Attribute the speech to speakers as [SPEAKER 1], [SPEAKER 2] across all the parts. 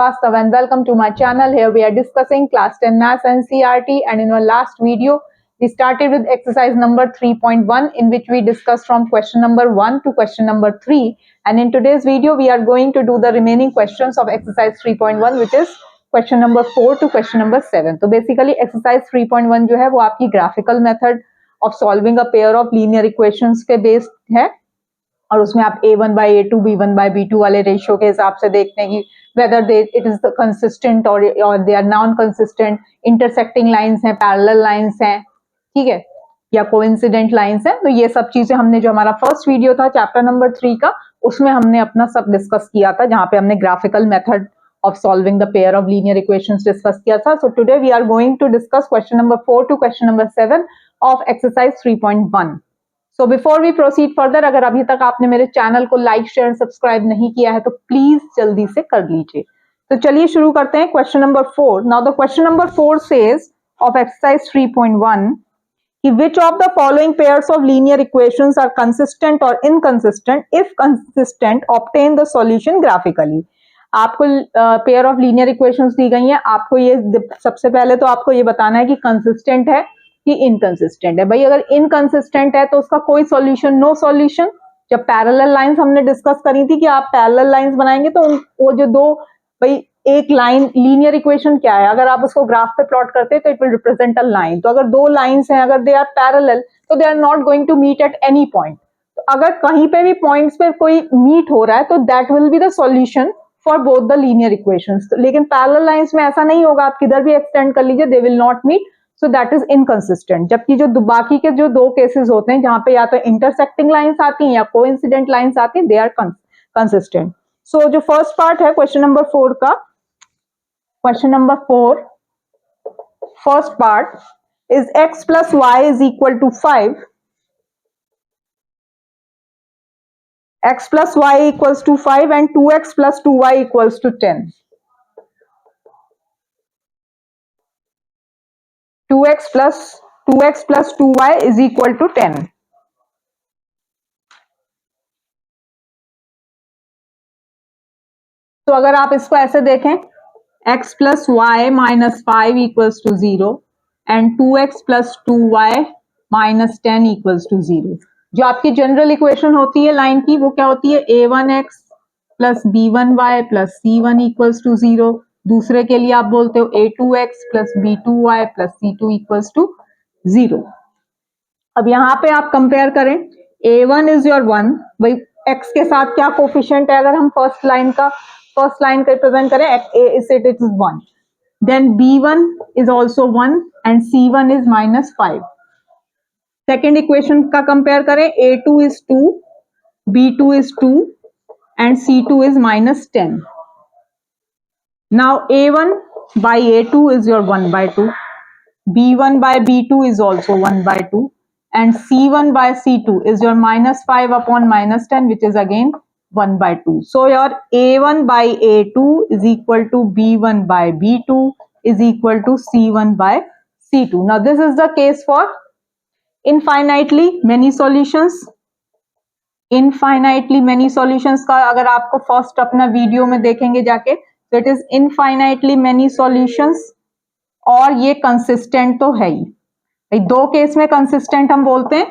[SPEAKER 1] Vastav and welcome to my channel. Here we are discussing class 10 maths and CRT, and in our last video we started with exercise number 3.1 in which we discussed from question number 1 to question number 3, and in today's video we are going to do the remaining questions of exercise 3.1 which is question number 4 to question number 7. तो basically exercise 3.1 जो है वो आपकी graphical method of solving a pair of linear equations पे based है और उसमें आप a1 by a2 b1 by b2 वाले रेशियो के हिसाब से देखते हैं कि whether it is the consistent or they are non consistent, intersecting lines हैं, parallel lines हैं, ठीक है, या coincident lines हैं. तो ये सब चीजें हमने जो हमारा फर्स्ट वीडियो था चैप्टर नंबर 3 का उसमें हमने अपना सब डिस्कस किया था जहां पे हमने graphical method of solving the pair of linear equations discuss किया था. So today we are going to discuss question number 4 to question number 7 of exercise 3.1. So before we proceed further, अगर अभी तक आपने मेरे चैनल को लाइक शेयर सब्सक्राइब नहीं किया है तो प्लीज जल्दी से कर लीजिए. तो चलिए शुरू करते हैं question number 4. Now the question number 4 says of exercise 3.1 कि which of the following pairs of linear equations are consistent or inconsistent? If consistent, obtain the solution graphically. आपको पेयर ऑफ लीनियर इक्वेशंस दी गई हैं, आपको ये सबसे पहले तो आपको ये बताना है कि कंसिस्टेंट है कि इनकंसिस्टेंट है. भाई अगर इनकंसिस्टेंट है तो उसका कोई सॉल्यूशन, नो सॉल्यूशन. जब पैरेलल लाइंस हमने डिस्कस करी थी कि आप पैरेलल लाइंस बनाएंगे तो वो जो दो, भाई एक लाइन लीनियर इक्वेशन क्या है, अगर आप उसको ग्राफ पे प्लॉट करते हैं तो it will represent a line. तो अगर दो लाइंस हैं, अगर दे आर पैरेलल तो they are not going to meet at any point. तो अगर कहीं पे भी पॉइंट्स पे कोई मीट हो रहा है तो that will be the solution for both the linear equations. लेकिन पैरेलल लाइंस में ऐसा नहीं होगा, आप किधर भी एक्सटेंड कर लीजिए they will not meet. So that is inconsistent. जबकि जो बाकी के जो दो केसेस होते हैं जहां पे या तो इंटरसेक्टिंग लाइंस आती हैं या कोइंसिडेंट लाइंस आती हैं, दे आर कंसिस्टेंट. सो जो फर्स्ट पार्ट है क्वेश्चन नंबर 4 का, question number 4 first part is x plus y is equal to 5. x plus y equals to 5 and 2x plus 2y equals to 10. 2x plus 2y is equal to 10. तो अगर आप इसको ऐसे देखें, x plus y minus 5 equals to 0 and 2x plus 2y minus 10 equals to 0. जो आपकी general equation होती है लाइन की वो क्या होती है, a1x plus b1y plus c1 equals to 0. दूसरे के लिए आप बोलते हो a2x plus b2y plus c2 equals to 0. अब यहाँ पे आप कंपेयर करें, a1 is your 1. भाई x के साथ क्या कोफिशिएंट है, अगर हम फर्स्ट लाइन का रिप्रेजेंट करें, it is 1. Then b1 is also 1 and c1 is minus 5. Second equation का कंपेयर करें, a2 is 2, b2 is 2 and c2 is minus 10. Now a1 by a2 is your 1 by 2, b1 by b2 is also 1 by 2 and c1 by c2 is your minus 5 upon minus 10 which is again 1 by 2. So your a1 by a2 is equal to b1 by b2 is equal to c1 by c2. Now this is the case for infinitely many solutions. Infinitely many solutions का अगर आपको first अपना video में देखेंगे जाके तो it is infinitely many solutions और ये कंसिस्टेंट तो है ही. भाई दो केस में कंसिस्टेंट हम बोलते हैं,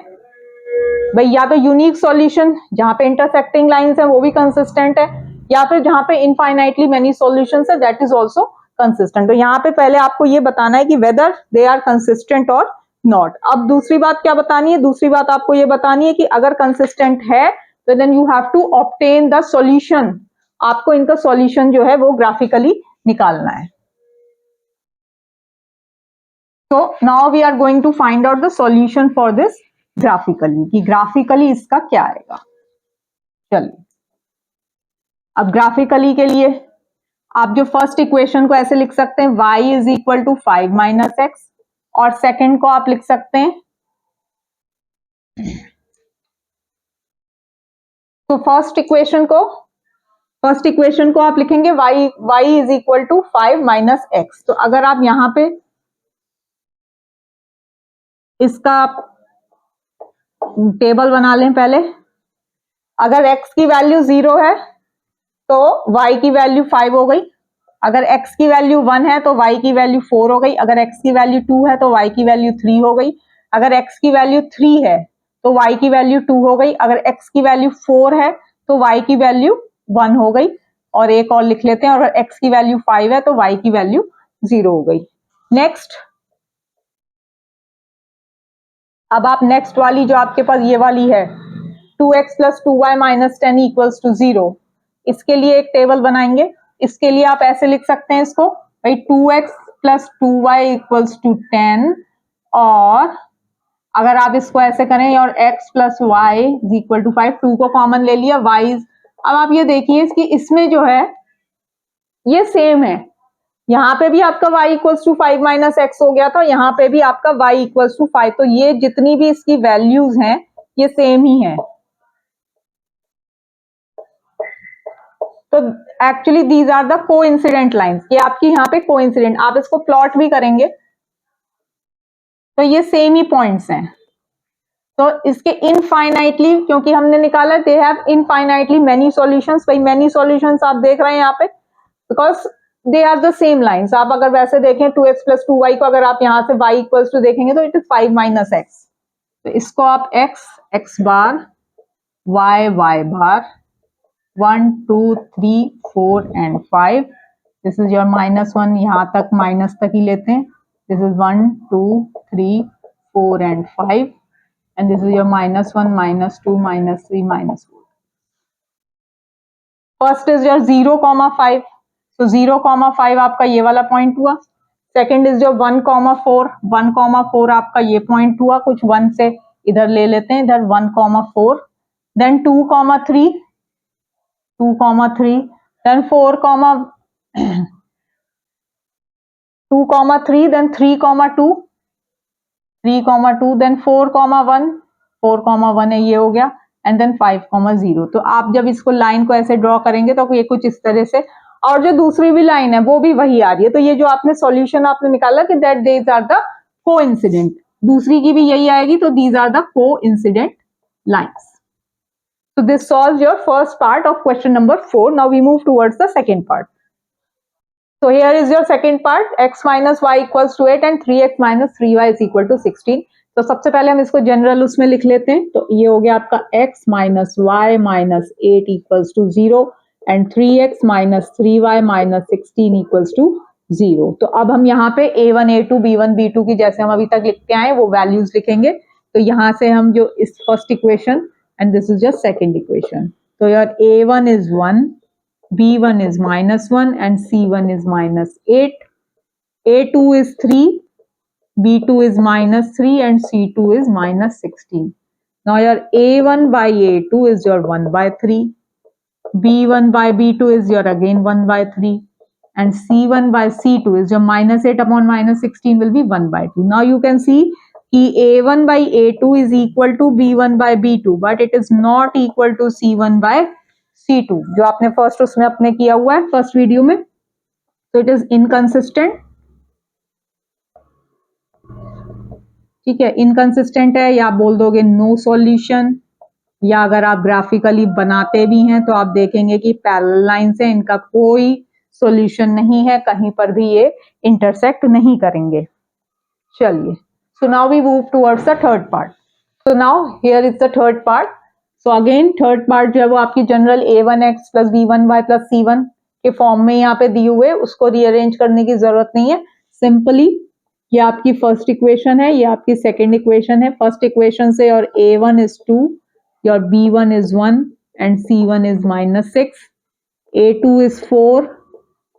[SPEAKER 1] भाई या तो यूनिक सॉल्यूशन जहां पे इंटरसेक्टिंग लाइंस है वो भी कंसिस्टेंट है, या फिर जहां पे इनफाइनाइटली मेनी सॉल्यूशंस है दैट इज आल्सो कंसिस्टेंट. तो यहाँ पे पहले आपको ये बताना है कि वेदर दे आर कंसिस्टेंट और नॉट. अब दूसरी बात क्या बतानी है, दूसरी बात आपको ये बतानी है कि अगर कंसिस्टेंट है तो then you have to obtain the solution. आपको इनका सॉल्यूशन जो है वो ग्राफिकली निकालना है. So now we are going to find out the solution for this graphically, कि ग्राफिकली इसका क्या आएगा. चलिए अब ग्राफिकली के लिए आप जो फर्स्ट इक्वेशन को ऐसे लिख सकते हैं, y is equal to 5 minus x, और सेकेंड को आप लिख सकते हैं, तो फर्स्ट इक्वेशन को आप लिखेंगे y is equal to 5 minus x. तो अगर आप यहां पे इसका टेबल बना लें पहले, अगर x की वैल्यू 0 है तो y की वैल्यू 5 हो गई, अगर x की वैल्यू 1 है तो y की वैल्यू 4 हो गई, अगर x की वैल्यू 2 है तो y की वैल्यू 3 हो गई, अगर x की वैल्यू 3 है तो y की वैल्यू 2 हो गई, अगर x की वैल्यू 4 है तो y की वैल्यू 1 हो गई, और एक और लिख लेते हैं, और अगर x की वैल्यू 5 है तो y की वैल्यू 0 हो गई। नेक्स्ट, अब आप नेक्स्ट वाली जो आपके पास ये वाली है 2x plus 2y minus 10 equals to 0, इसके लिए एक टेबल बनाएंगे। इसके लिए आप ऐसे लिख सकते हैं इसको, भाई 2x plus 2y equals to 10, और अगर आप इसको ऐसे करें और x plus y is equal to 5, 2 को कॉमन ले लिया, y अब आप ये देखिए कि इसमें जो है ये सेम है, यहाँ पे भी आपका y equals to 5 minus x हो गया था, यहाँ पे भी आपका y इक्वल्स टू 5, तो ये जितनी भी इसकी वैल्यूज हैं ये सेम ही है। तो actually these are the coincident lines, ये आपकी यहाँ पे कोइंसिडेंट, आप इसको प्लॉट भी करेंगे तो ये सेम ही पॉइंट्स हैं। तो इसके इनफाइनाइटली, क्योंकि हमने निकाला they have infinitely many solutions, भाई मेनी सॉल्यूशंस आप देख रहे हैं यहाँ पे, because they are the same lines. आप अगर वैसे देखें 2x प्लस 2y को अगर आप यहाँ से y इक्वल्स टू देखेंगे तो इट इज 5 माइनस एक्स, तो इसको आप x bar y bar 1 2 3 4 and 5, this is your -1, यहाँ तक माइनस तक ही लेते हैं, this is 1 2 3 4 and 5, and this is your -1 -2 -3 -4. First is your 0,5, so 0,5 आपका ये वाला पॉइंट हुआ। सेकंड इज जो 1,4, 1,4 आपका ये पॉइंट हुआ, कुछ 1 से इधर ले लेते हैं, इधर 1,4, देन 2,3, 2,3, देन 2,3, देन 3,2, 3,2, देन 4,1, 4,1 है ये हो गया, एंड देन 5,0। तो आप जब इसको लाइन को ऐसे ड्रॉ करेंगे तो ये कुछ इस तरह से, और जो दूसरी भी लाइन है वो भी वही आ रही है, तो ये जो आपने सॉल्यूशन आपने निकाला कि that these are the coincident, दूसरी की भी यही आएगी, तो these are the coincident lines. So this solves your first part of question number 4. Now we move towards the second part. So here is your second part, x minus y equals to 8 and 3x minus 3y is equal to 16. तो सबसे पहले हम इसको general उसमें लिख लेते हैं, तो ये हो गया आपका x minus y minus 8 equals to 0 and 3x minus 3y minus 16 equals to 0। तो अब हम यहाँ पे a1 a2 b1 b2 की जैसे हम अभी तक लिखते आए वो वैल्यूज लिखेंगे। तो यहाँ से हम जो इस first equation and this is just second equation, तो यार a1 is 1, b1 is -1 and c1 is -8, a2 is 3, b2 is -3 and c2 is -16. Now your a1 by a2 is your 1 by 3, b1 by b2 is your again 1 by 3, and c1 by c2 is your -8 upon -16 will be 1 by 2. Now you can see कि a1 by a2 is equal to b1 by b2, but it is not equal to c1 by c2, जो आपने first उसमें अपने किया हुआ है first video में, तो इट इज इनकंसिस्टेंट। ठीक है, इनकंसिस्टेंट है, या आप बोल दोगे नो सॉल्यूशन, या अगर आप ग्राफिकली बनाते भी हैं तो आप देखेंगे कि पैरेलल लाइन से इनका कोई सॉल्यूशन नहीं है, कहीं पर भी ये इंटरसेक्ट नहीं करेंगे। चलिए, so now we move towards the third part. So now here is the third part. So again third part जो है वो आपकी general a1x plus b1y plus c1 के फॉर्म में यहाँ पे दिए हुए, उसको रीअरेंज करने की जरूरत नहीं है, सिंपली ये आपकी फर्स्ट इक्वेशन है, ये आपकी सेकेंड इक्वेशन है। फर्स्ट इक्वेशन से और a1 is 2, your b1 is 1 and c1 is -6, a2 is 4,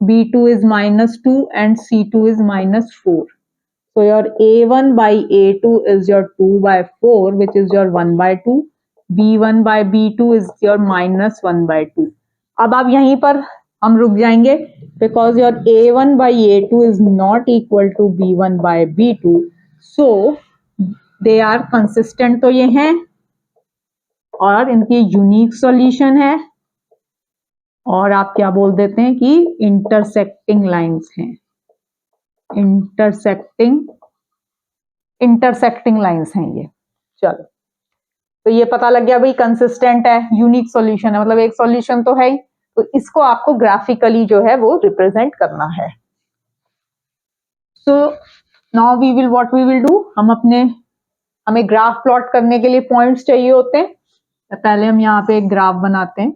[SPEAKER 1] b2 is -2 and c2 is -4. So your a1 by a2 is your 2 by 4, which is your 1 by 2, b1 by b2 is your -1 by 2. अब आप यहीं पर हम रुक जाएंगे, because your a1 by a2 is not equal to b1 by b2, so they are consistent, तो ये हैं, और इनकी यूनिक सॉल्यूशन है, और आप क्या बोल देते हैं कि इंटरसेक्टिंग लाइंस हैं, इंटरसेक्टिंग लाइंस हैं ये। चलो, तो ये पता लग गया भाई कंसिस्टेंट है, यूनिक सॉल्यूशन है, मतलब एक सॉल्यूशन तो है ही, तो इसको आपको ग्राफिकली जो है वो रिप्रेजेंट करना है। So now we will what we will do, हमें ग्राफ प्लॉट करने के लिए पॉइंट्स चाहिए होते हैं। तो पहले हम यहाँ पे एक ग्राफ बनाते हैं।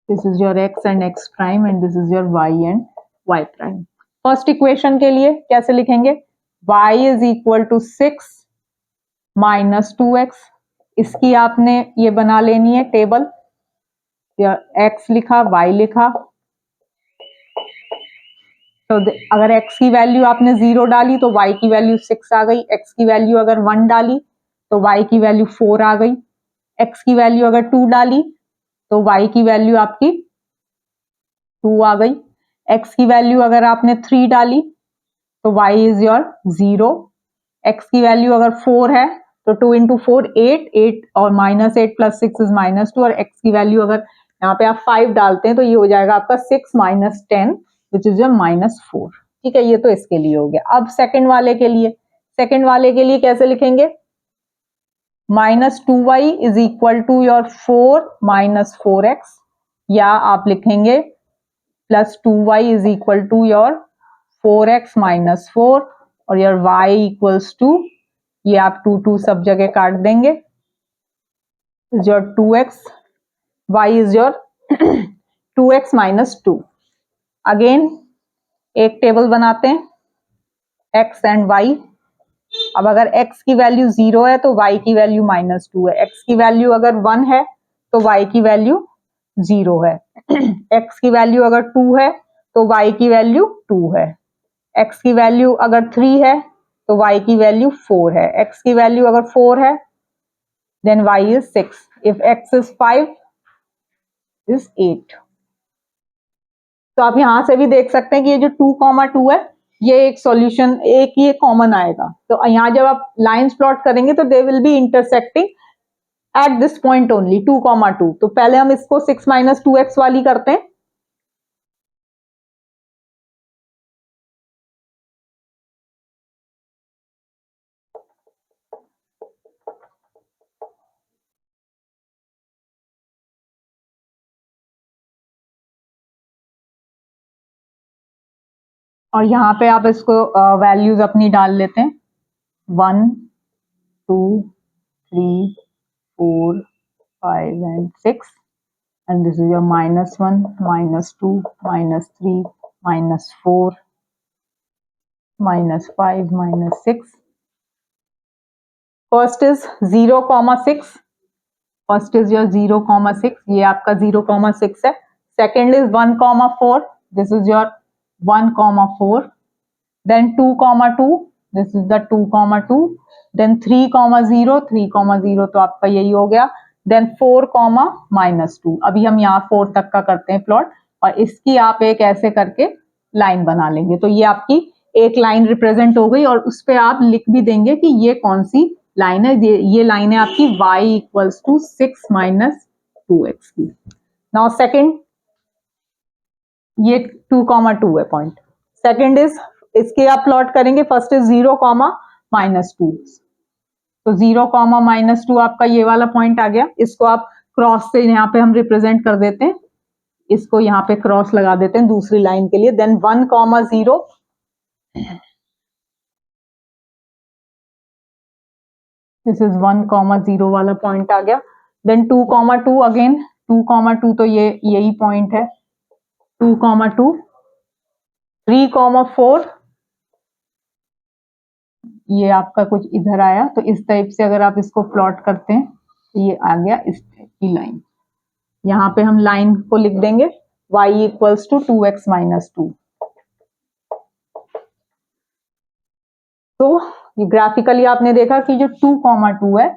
[SPEAKER 1] This is your x and x prime and this is your y and y prime. First equation के लिए कैसे लिखेंगे, y is equal to 6 minus 2x। इसकी आपने ये बना लेनी है टेबल, x लिखा y लिखा। तो अगर x की वैल्यू आपने 0 डाली तो y की वैल्यू 6 आ गई, x की वैल्यू अगर 1 डाली तो y की वैल्यू 4 आ गई, x की वैल्यू अगर 2 डाली तो y की वैल्यू आपकी 2 आ गई, x की वैल्यू अगर आपने 3 डाली तो y इज योर 0, x की वैल्यू अगर 4 है तो 2 इंटू 4 8 और माइनस 8 प्लस 6 इज माइनस 2, और x की वैल्यू अगर यहाँ पे आप 5 डालते हैं तो ये हो जाएगा आपका 6 minus 10 which is your minus 4। ठीक है, ये तो इसके लिए हो गया। अब सेकंड वाले के लिए कैसे लिखेंगे, minus 2y is equal to your 4 minus 4x, या आप लिखेंगे plus 2y is equal to your 4x minus 4, और योर y इक्वल्स टू, ये आप 2 सब जगह काट देंगे, is your 2x, y is your 2x minus 2। Again एक टेबल बनाते हैं, x एंड y। अब अगर x की वैल्यू 0 है तो y की वैल्यू माइनस 2 है, x की वैल्यू अगर 1 है तो y की वैल्यू 0 है, x की वैल्यू अगर 2 है तो y की वैल्यू 2 है, x की वैल्यू अगर 3 है तो y की वैल्यू 4 है, x की वैल्यू अगर 4 है then y is 6, if x is 5 is 8। तो आप यहां से भी देख सकते हैं कि ये जो 2,2 है ये एक सॉल्यूशन, एक ये कॉमन आएगा। तो यहाँ जब आप लाइंस प्लॉट करेंगे तो they will be intersecting at this point only 2,2। तो पहले हम इसको 6 माइनस 2x वाली करते हैं। और यहाँ पे आप इसको वैल्यूज अपनी डाल लेते हैं, 1 2 3 4 5 and 6, and this is your minus 1 minus 2 minus 3 minus 4 minus 5 minus 6। First is 0,6, first is your 0,6, ये आपका 0,6 है। Second is 1,4, this is your 1,4, then 2,2, this is the 2,2, then 3,0, 3,0 तो आपका यही हो गया, देन 4, माइनस 2। अभी हम यहाँ 4 तक का करते हैं प्लॉट, और इसकी आप एक ऐसे करके लाइन बना लेंगे। तो ये आपकी एक लाइन रिप्रेजेंट हो गई, और उस पर आप लिख भी देंगे कि ये कौन सी लाइन है। ये लाइन है आपकी y equals to 6 minus 2x की। नाउ सेकेंड, ये 2,2 है पॉइंट। सेकेंड इज, इसके आप प्लॉट करेंगे, फर्स्ट इज 0, माइनस 2। तो 0, माइनस 2 आपका ये वाला पॉइंट आ गया। इसको आप क्रॉस से यहाँ पे हम रिप्रेजेंट कर देते हैं, इसको यहाँ पे क्रॉस लगा देते हैं दूसरी लाइन के लिए। देन 1, 0, दिस इज 1, 0 वाला पॉइंट आ गया। देन 2,2, अगेन 2,2 तो ये यही पॉइंट है, 2,2, 3,4, ये आपका कुछ इधर आया। तो इस टाइप से अगर आप इसको प्लॉट करते हैं तो ये आ गया इस टाइप की लाइन। यहाँ पे हम लाइन को लिख देंगे y equals to 2x minus 2। तो ये ग्राफिकली आपने देखा कि जो 2,2 है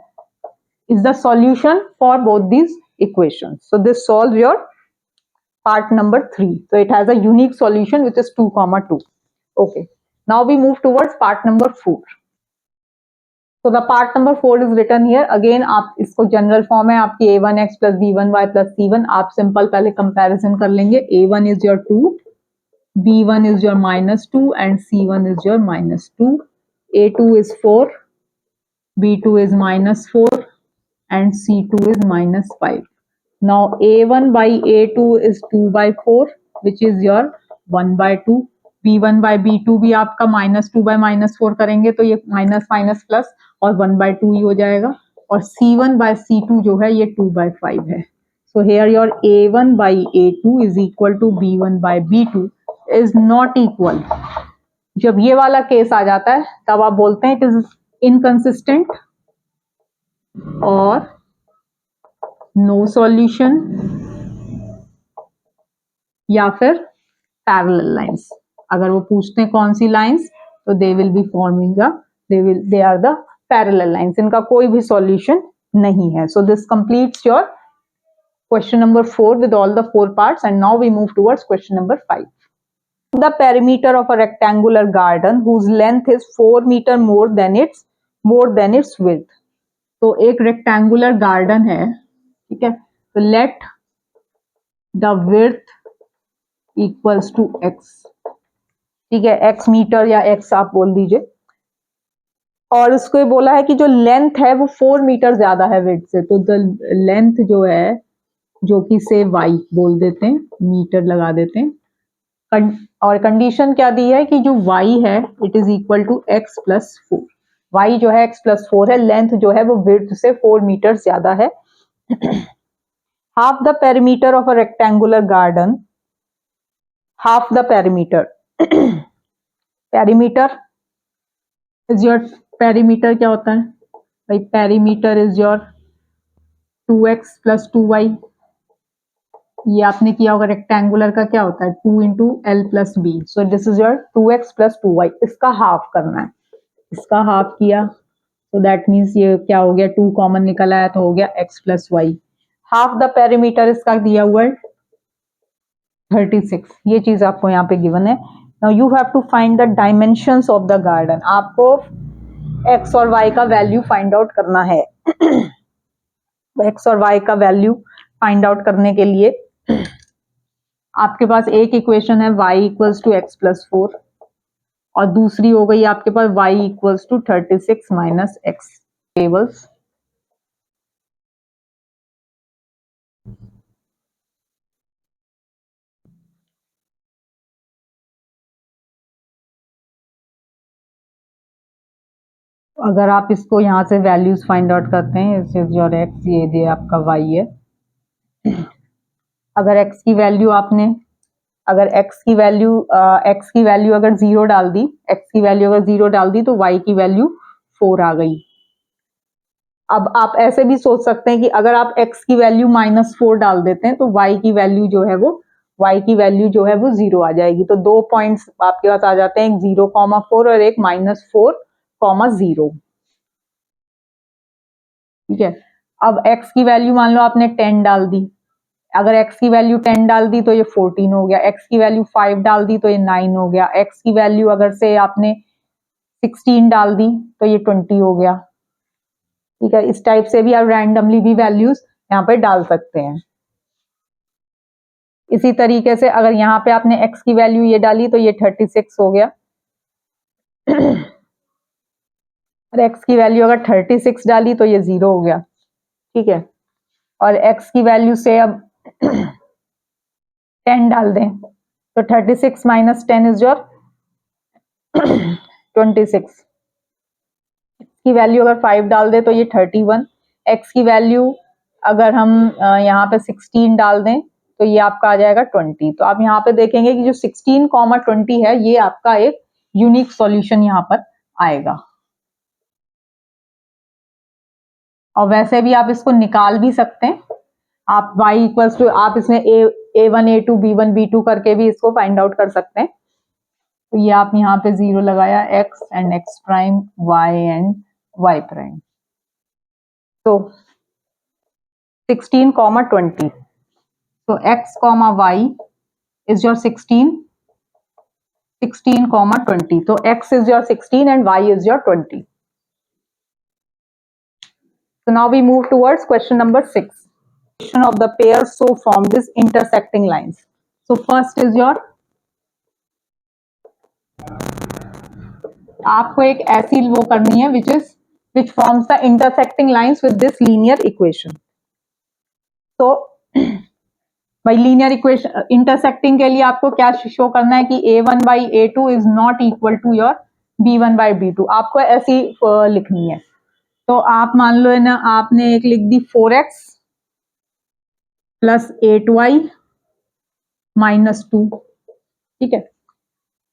[SPEAKER 1] is the solution for both these equations. So this solves your part number 3. So it has a unique solution which is 2,2. Okay. Now we move towards part number 4. So the part number 4 is written here. Again आप इसको general form है आपकी a1x plus b1y plus c1। आप simple पहले comparison कर लेंगे। a1 is your 2, b1 is your minus 2 and c1 is your minus 2. a2 is 4, b2 is minus 4 and C2 is -5. Now A1 by A2 is 2/4, which is your 1/2. B1 by B2 भी आपका -2 by -4 करेंगे तो ये minus minus plus और 1/2 ही हो जाएगा, और C1 by C2 जो है ये 2/5 है. So here your A1 by A2 is equal to B1 by B2 is not equal. जब ये वाला केस आ जाता है तब आप बोलते हैं इट इज इनकंसिस्टेंट और नो सॉल्यूशन, या फिर पैरेलल लाइंस. अगर वो पूछते हैं कौन सी लाइंस, तो they will be forming they are the parallel lines. इनका कोई भी सॉल्यूशन नहीं है. So this completes your question number 4 with all the 4 parts, and now we move towards question number 5. The perimeter of a rectangular garden whose length is 4 meter more than its width. तो एक rectangular garden है, ठीक है, तो let the width equals to x, ठीक है, x metre या x आप बोल दीजिए, और उसको बोला है कि जो लेंथ है वो 4 मीटर ज्यादा है विड्थ से, तो द लेंथ जो है, जो कि से y बोल देते हैं, मीटर लगा देते हैं, और कंडीशन क्या दी है कि जो y है it is equal to x plus 4. y जो है x प्लस 4 है, लेंथ जो है वो विड्थ से 4 मीटर ज्यादा है. Half the perimeter of a rectangular garden, half the perimeter, perimeter is your, perimeter क्या होता है भाई, perimeter is your 2x plus 2y. ये आपने किया होगा, रेक्टेंगुलर का क्या होता है 2 into L plus B. So this is your 2x plus 2y. इसका हाफ करना है, इसका हाफ किया तो दैट मीन्स ये क्या हो गया, 2 कॉमन निकल आया तो हो गया x plus y. Half the perimeter इसका दिया हुआ है 36. ये चीज आपको यहाँ पे गिवन है. Now you have to find the dimensions of the garden. आपको x और y का वैल्यू फाइंड आउट करना है. x और y का वैल्यू फाइंड आउट करने के लिए आपके पास एक इक्वेशन है y equals to x plus 4, और दूसरी हो गई आपके पास y equals to 36 minus x. Tables अगर आप इसको यहाँ से वैल्यूज फाइंड आउट करते हैं, इस योर एक्स, ये आपका y है. अगर x की वैल्यू आपने, अगर x की वैल्यू अगर 0 डाल दी, x की वैल्यू अगर 0 डाल दी तो y की वैल्यू 4 आ गई. अब आप ऐसे भी सोच सकते हैं कि अगर आप x की वैल्यू -4 डाल देते हैं तो y की वैल्यू जो है वो 0 आ जाएगी. तो 2 पॉइंट्स आपके पास आ जाते हैं, एक 0,4 और एक -4,0. ठीक है. अब x की वैल्यू मान लो आपने 10 डाल दी. अगर x की वैल्यू 10 डाल दी तो ये 14 हो गया. x की वैल्यू 5 डाल दी तो ये 9 हो गया. x की वैल्यू अगर से आपने 16 डाल दी तो ये 20 हो गया. ठीक है. इस टाइप से भी आप रैंडमली भी वैल्यूज यहाँ पे डाल सकते हैं. इसी तरीके से अगर यहाँ पे आपने x की वैल्यू ये डाली तो ये 36 हो गया. और x की वैल्यू अगर 36 डाली तो ये 0 हो गया. ठीक है. और x की वैल्यू से अब 10 डाल दें तो 36 माइनस 10 इज योर 26. की वैल्यू अगर 5 डाल दें तो ये 31. x की वैल्यू अगर हम यहाँ पे 16 डाल दें तो ये आपका आ जाएगा 20. तो आप यहाँ पे देखेंगे कि जो 16,20 है ये आपका एक यूनिक सॉल्यूशन यहाँ पर आएगा. और वैसे भी आप इसको निकाल भी सकते हैं. आप y इक्वल्स टू, आप इसमें a1 a2 b1 b2 करके भी इसको फाइंड आउट कर सकते हैं. तो ये आप यहाँ पे 0 लगाया, x and x prime, y and y prime. तो 16,20. So x comma y is your 16, 16,20. So x is your 16 and y is your 20. So now we move towards question number 6. Of the pair so form these intersecting lines. So first is your, आपको एक ऐसी वो करनी है which is which forms the intersecting lines with this linear equation. तो भाई linear equation intersecting के लिए आपको क्या शो करना है कि a1 by a2 is not equal to your b1 by b2, आपको ऐसी लिखनी है। तो आप मान लो है ना, आपने एक लिख दी 4x प्लस 8y माइनस 2, ठीक है।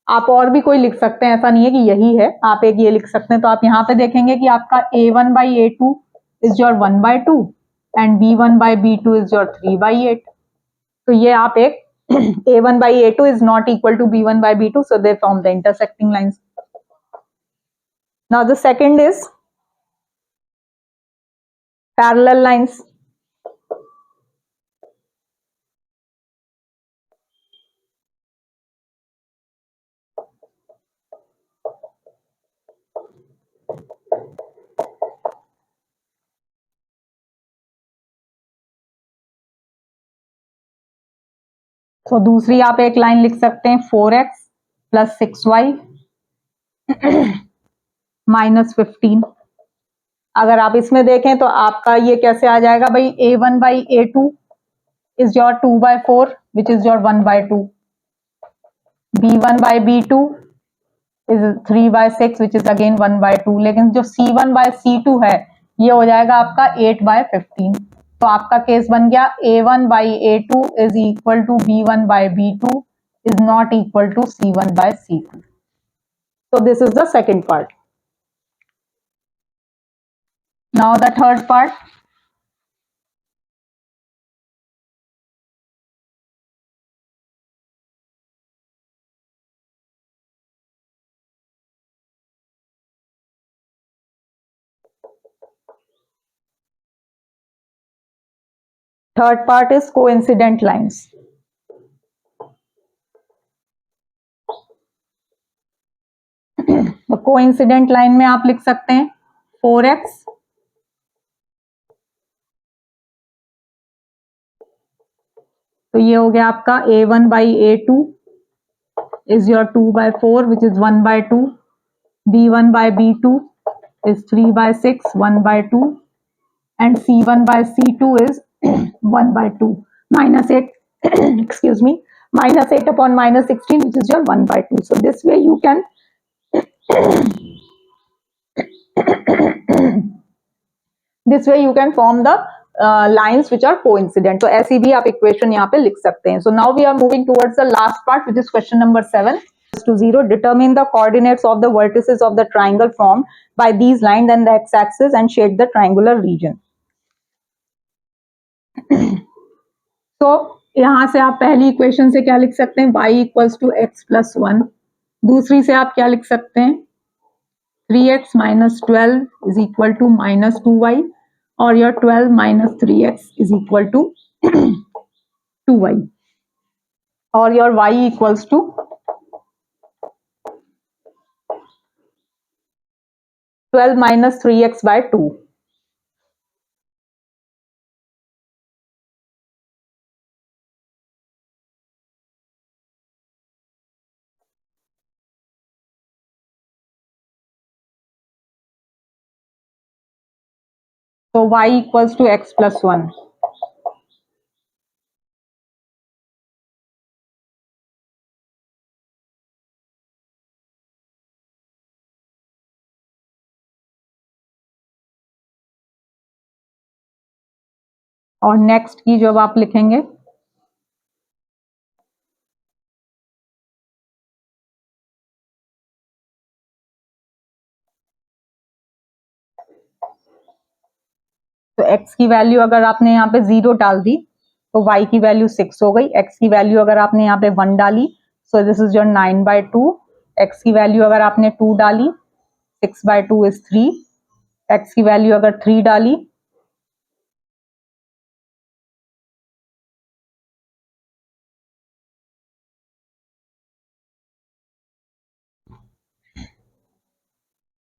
[SPEAKER 1] आप और भी कोई लिख सकते हैं, ऐसा नहीं है कि यही है, आप एक ये लिख सकते हैं। तो आप यहाँ पे देखेंगे कि आपका a1 by a2 is your 1 by 2 and b1 by b2 is your 3 by 8। तो ये आप एक a1 by a2 is not equal to b1 by b2, so they form the intersecting lines. Now the second is parallel lines. तो दूसरी आप एक line लिख सकते हैं 4x प्लस 6y माइनस 15। अगर आप इसमें देखें तो आपका ये कैसे आ जाएगा भाई, a1 by a2 is your 2 by 4 which is your 1 by 2, b1 by b2 is 3 by 6 which is again 1 by 2, लेकिन जो c1 बाई c2 है ये हो जाएगा आपका 8 बाई 15। तो आपका केस बन गया a1 by a2 is equal to b1 by b2 is not equal to c1 by c2। So this is the second part. Now the third part. Third part is coincident lines. तो coincident line में आप लिख सकते हैं 4x तो ये हो गया आपका a1 by a2 is your 2 by 4 which is 1 by 2, b1 by b2 is 3 by 6 1 by 2 and c1 by c2 is 1 by 2 minus 8 excuse me, minus 8 upon minus 16 which is your 1 by 2. So this way you can this way you can form the lines which are coincident. तो ऐसी भी आप equation यहाँ पे लिख सकते हैं. So now we are moving towards the last part which is question number 7 to 0. Determine the coordinates of the vertices of the triangle formed by these lines and the x-axis and shade the triangular region. तो यहाँ से आप पहली equation से क्या लिख सकते हैं, y equals to x plus 1. दूसरी से आप क्या लिख सकते हैं, 3x minus 12 is equal to minus 2y और your 12 minus 3x is equal to 2y और your y equals to 12 minus 3x by 2. तो y equals to x plus 1. और नेक्स्ट की जब आप लिखेंगे तो x की वैल्यू अगर आपने यहाँ पे 0 डाल दी तो y की वैल्यू 6 हो गई. x की वैल्यू अगर आपने यहाँ पे 1 डाली so this is your 9 by 2. x की वैल्यू अगर आपने 2 डाली 6 बाय 2 इज 3. x की वैल्यू अगर 3 डाली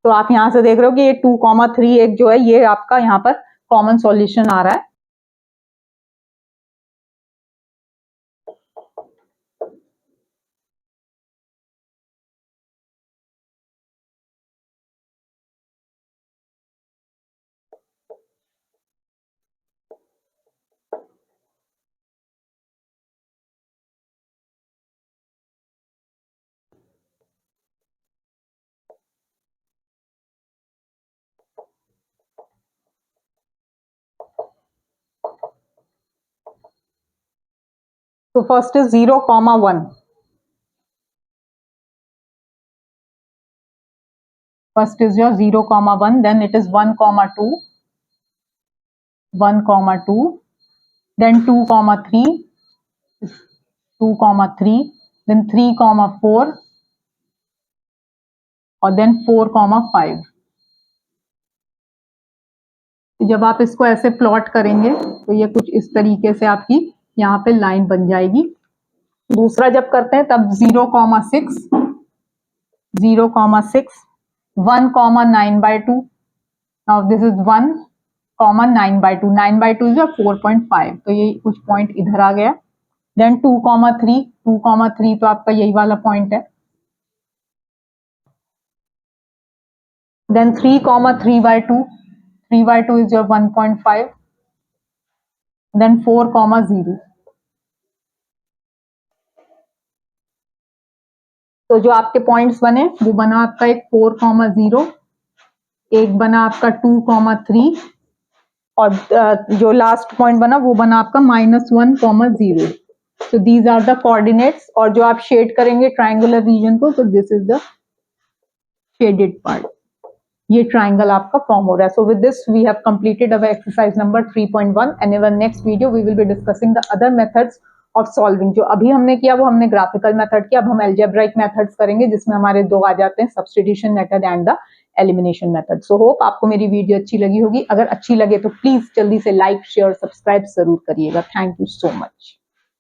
[SPEAKER 1] तो आप यहां से देख रहे हो कि ये 2,3 एक जो है ये आपका यहाँ पर कॉमन सॉल्यूशन आ रहा है. So first is 0, 1. First is your 0, 1, then it is 1, 2, 1, 2, then 2, 3, 2, 3, then 3, 4, और then 4, 5. जब आप इसको ऐसे प्लॉट करेंगे तो ये कुछ इस तरीके से आपकी यहाँ पे लाइन बन जाएगी। दूसरा जब करते हैं तब 0, 6, 0, 6, 1, 9/2. Now this is 1, 9/2. 9/2 is 4.5. तो ये कुछ पॉइंट इधर आ गया। देन 2, 3, 2, 3 तो आपका यही वाला पॉइंट है। देन 3, 3/2. 3/2 is your 1.5. Then 4, 0. तो जो आपके पॉइंट्स बने वो बना आपका एक 4, 0, एक बना आपका 2, 3, और जो लास्ट पॉइंट बना वो बना आपका -1, 0. So these are the coordinates, और जो आप शेड करेंगे ट्राइंगुलर रीजन को, तो this is the shaded part. ये ट्राइंगल आपका फॉर्म हो रहा है। So with this we have completed our exercise number 3.1 and in our next video we will be discussing the other methods of solving. जो अभी हमने किया वो हमने ग्राफिकल मेथड किया, अब हम अलजेब्राइक मेथड्स करेंगे जिसमें हमारे दो आ जाते हैं, substitution method and the elimination method. So hope आपको मेरी वीडियो अच्छी लगी होगी। अगर अच्छी लगे तो प्लीज जल्दी से लाइक, शेयर, सब्सक्राइब जरूर करिएगा। Thank you so much.